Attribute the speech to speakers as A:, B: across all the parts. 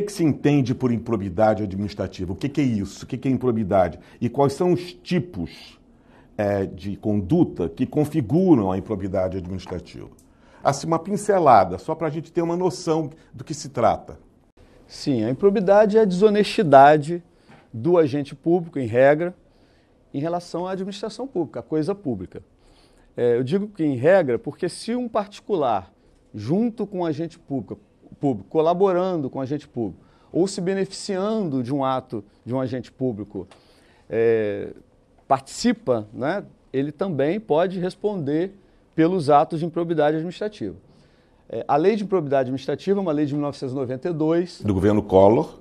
A: que se entende por improbidade administrativa? O que é isso? O que é improbidade? E quais são os tipos de conduta que configuram a improbidade administrativa? Assim, uma pincelada, só para a gente ter uma noção do que se trata.
B: Sim, a improbidade é a desonestidade do agente público, em regra, em relação à administração pública, à coisa pública. Eu digo que em regra porque se um particular, junto com o agente público, colaborando com o agente público, ou se beneficiando de um ato de um agente público, participa, né, ele também pode responder pelos atos de improbidade administrativa. A lei de improbidade administrativa é uma lei de 1992.
A: Do governo Collor.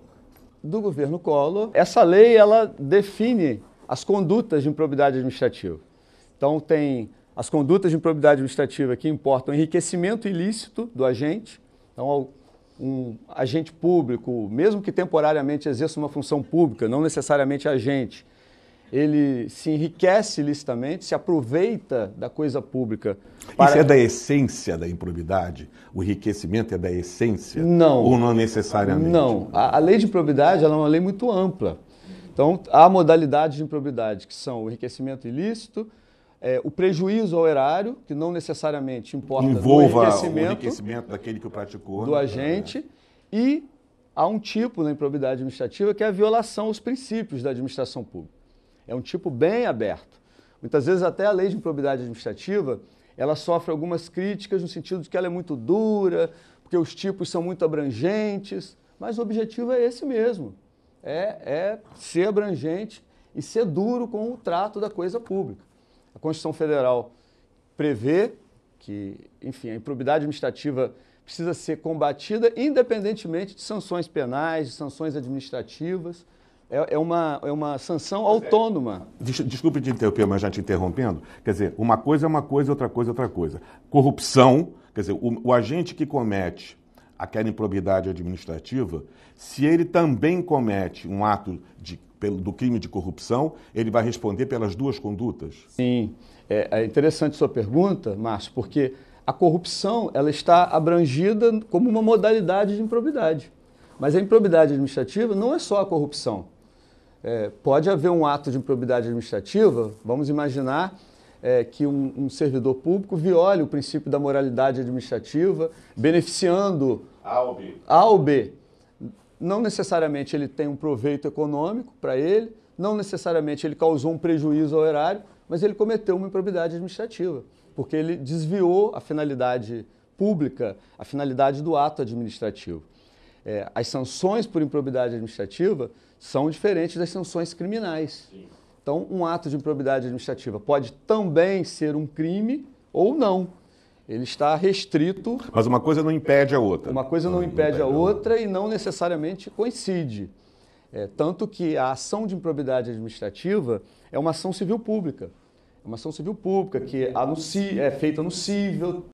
B: Do governo Collor. Essa lei, ela define as condutas de improbidade administrativa. Então, tem as condutas de improbidade administrativa que importam enriquecimento ilícito do agente. Então, um agente público, mesmo que temporariamente exerça uma função pública, não necessariamente agente, ele se enriquece ilicitamente, se aproveita da coisa pública.
A: Isso é da essência da improbidade? O enriquecimento é da essência?
B: Não.
A: Ou não necessariamente?
B: Não. A lei de improbidade ela é uma lei muito ampla. Então, há modalidades de improbidade, que são o enriquecimento ilícito, o prejuízo ao erário, que não necessariamente importa
A: envolva o enriquecimento daquele que o praticou.
B: Do agente, e há um tipo na improbidade administrativa que é a violação aos princípios da administração pública. É um tipo bem aberto. Muitas vezes até a lei de improbidade administrativa, ela sofre algumas críticas no sentido de que ela é muito dura, porque os tipos são muito abrangentes, mas o objetivo é esse mesmo, é ser abrangente e ser duro com o trato da coisa pública. A Constituição Federal prevê que, enfim, a improbidade administrativa precisa ser combatida independentemente de sanções penais, de sanções administrativas. É uma sanção autônoma.
A: Desculpe te interromper, mas já te interrompendo. Quer dizer, uma coisa é uma coisa, outra coisa é outra coisa. Corrupção, quer dizer, o agente que comete aquela improbidade administrativa, se ele também comete um ato do crime de corrupção, ele vai responder pelas duas condutas?
B: Sim. É interessante sua pergunta, Márcio, porque a corrupção ela está abrangida como uma modalidade de improbidade. Mas a improbidade administrativa não é só a corrupção. Pode haver um ato de improbidade administrativa, vamos imaginar que um servidor público viole o princípio da moralidade administrativa, beneficiando A ou B. Não necessariamente ele tem um proveito econômico para ele, não necessariamente ele causou um prejuízo ao erário, mas ele cometeu uma improbidade administrativa, porque ele desviou a finalidade pública, a finalidade do ato administrativo. As sanções por improbidade administrativa são diferentes das sanções criminais. Sim. Então, um ato de improbidade administrativa pode também ser um crime ou não. Ele está restrito...
A: Mas uma coisa não impede a outra.
B: Uma coisa não impede a outra e não necessariamente coincide. Tanto que a ação de improbidade administrativa é uma ação civil pública. É uma ação civil pública que é feita no cível,